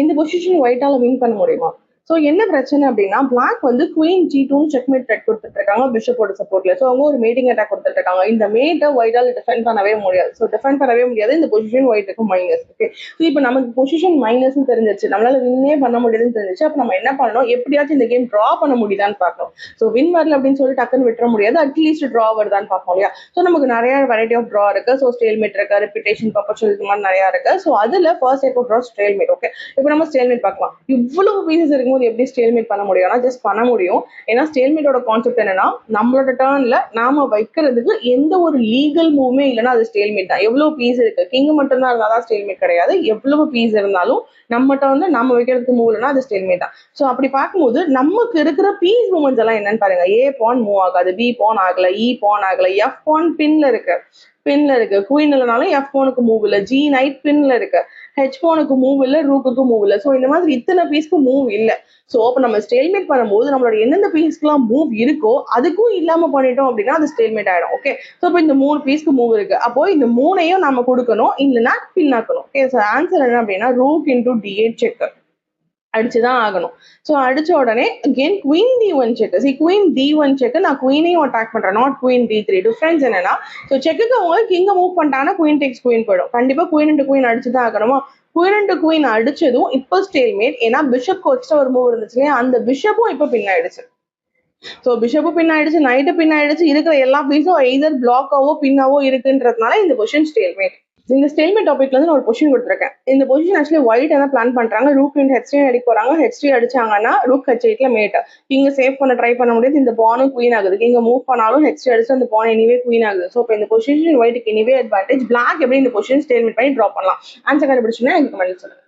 இந்த position ஒயிட்டால win பண்ண முடியுமா? ஸோ என்ன பிரச்சனை அப்படின்னா பிளாக் வந்து குயின் G2 செக்மேட் த்ரெட் கொடுத்துட்டு இருக்காங்க பிஷப்போட சப்போர்ட்ல. ஸோ அவங்க ஒரு மேட்டிங் அட்டாக் கொடுத்துட்டு இருக்காங்க. இந்த மேட்டை ஒயிட்டால டிஃபெண்ட் பண்ணவே முடியாது. ஸோ டிஃபெண்ட் பண்ணவே முடியாது. இந்த பொசிஷன் ஒயிட்டுக்கு மைனஸ். ஓகே, ஸோ இப்போ நமக்கு பொசிஷன் மைனஸ்ன்னு தெரிஞ்சிச்சு, நம்மளால வின்னே பண்ண முடியாதுன்னு தெரிஞ்சிச்சு. அப்போ நம்ம என்ன பண்ணணும், எப்படியாச்சும் இந்த கேம் ட்ரா பண்ண முடியுதான்னு பார்க்கணும். ஸோ வின் வரல அப்படின்னு சொல்லி டக்குன்னு விட்டுற முடியாது, அட்லீஸ்ட் ட்ரா வருதான்னு பார்க்கணும் இல்லையா? ஸோ நமக்கு நிறைய வெரைட்டி ஆஃப் ட்ரா இருக்கு. ஸோ ஸ்டேல்மேட் இருக்கு, ரெபிடேஷன், பர்பச்சுவல், இது மாதிரி நிறைய இருக்கு. ஸோ அதுல first type of draw stalemate. Okay, இப்போ நம்ம ஸ்டேல்மேட் பார்க்கலாம். இவ்வளவு பீசஸ் இருக்கும்போது எப்படி ஸ்டேல்மேட் பண்ண முடியும்னா ஜஸ்ட் பண்ண முடியும். ஏன்னா ஸ்டேல்மேட்டோட கான்செப்ட் என்னன்னா, நம்மளோட டர்ன்ல நாம வைக்கிறதுக்கு எந்த ஒரு லீகல் மூவ்மே இல்லைன்னா அது ஸ்டேல்மேட் தான். எவ்வளவு பீஸ் இருக்கு, கிங் மட்டும் தான் இருந்தாதான் ஸ்டேல்மேட் கிடையாது. எவ்வளவு பீஸ் இருந்தாலும் நம்ம டர்ன்ல நம்ம வைக்கிறதுக்கு மூவ் இல்லைன்னா அது ஸ்டேல்மேட் தான். ஸோ அப்படி பார்க்கும்போது நமக்கு இருக்கிற பீஸ் மூவ்மெண்ட்ஸ் எல்லாம் என்னன்னு பாருங்க. ஏ பான் மூவ் ஆகாது, பி பான் ஆகல, இ பான் ஆகல, எஃப் பான் பின்ல இருக்கு, குயின் இல்லைனாலும் எஃப் போனுக்கு மூவ் இல்லை, ஜி நைட் பின்ல இருக்கு, ஹெச் போனுக்கு மூவ் இல்லை, ரூக்குக்கு மூவ் இல்லை. ஸோ இந்த மாதிரி இத்தனை பீஸ்க்கு மூவ் இல்லை. ஸோ அப்போ நம்ம ஸ்டேல்மேட் பண்ணும்போது நம்மளோட எந்தெந்த பீஸ்க்குலாம் மூவ் இருக்கோ அதுக்கும் இல்லாம பண்ணிட்டோம் அப்படின்னா அது ஸ்டேல்மேட் ஆயிடும். ஓகே, ஸோ இப்போ இந்த 3 பீஸ்க்கு மூவ் இருக்கு, அப்போ இந்த 3ஐயும் நம்ம கொடுக்கணும், இல்லைன்னா பின்னாக்கணும். ஓகே, ஸோ ஆன்சர் என்ன அப்படின்னா ரூக் இன்டூ D8 செக் அடிச்சுதான் ஆகணும். ஸோ அடிச்ச உடனே again queen D1 check. Queen D1 check, நான் குயினையும் அட்டாக் பண்றேன், நாட் குயின் D3. டிஃபரன்ஸ் என்னன்னா, ஸோ செக்குக்கு அவங்க கிங்க மூவ் பண்ணிட்டாங்கன்னா குயின் டேக்ஸ் குயின் போயிடும். கண்டிப்பா குயின் இன்டு குயின் அடிச்சுதான் ஆகணுமா? குயின் இன்டு குயின் அடிச்சதும் இப்போ ஸ்டேல்மேட். ஏன்னா பிஷப் எக்ஸ்ட்ரா ஒரு மூவ் இருந்துச்சு இல்லையா, அந்த பிஷப்பும் இப்போ பின்னாயிடுச்சு. ஸோ பிஷப்பு பின்னாயிடுச்சு, நைட்டு பின்னாயிடுச்சு, இருக்கிற எல்லா பீஸும் எய்தர் பிளாக்காவோ பின்னாவோ இருக்குன்றதுனால இந்த பொசிஷன் ஸ்டேல்மேட். இந்த ஸ்டேல்மேட் டாபிக்ல இருந்து நான் ஒரு பொசிஷன் கொடுத்துருக்கேன். இந்த பொசிஷன் ஆக்சுவலி ஒயிட் என்ன பிளான் பண்றாங்க, ரூக் இன்டு H3 அடிக்க போறாங்க. H3 அடிச்சாங்கன்னா ரூக் H8ல மேட். கிங்க சேவ் பண்ண ட்ரை பண்ண முடியாது, இந்த பானும் குயின் ஆகுது. கிங்க மூவ் பண்ணாலும் H3 அடிச்சு அந்த பான் எனிவே குயின் ஆகுது. ஸோ இப்போ இந்த பொசிஷன் ஒயிட்டுக்கு எனிவே அட்வான்டேஜ். பிளாக் எப்படி இந்த பொசிஷன் ஸ்டேல்மேட் பண்ணி ட்ராப் பண்ணலாம்? ஆன்சர் கண்டுபிடிச்சுன்னா எனக்கு கமெண்ட் சொல்லுங்க.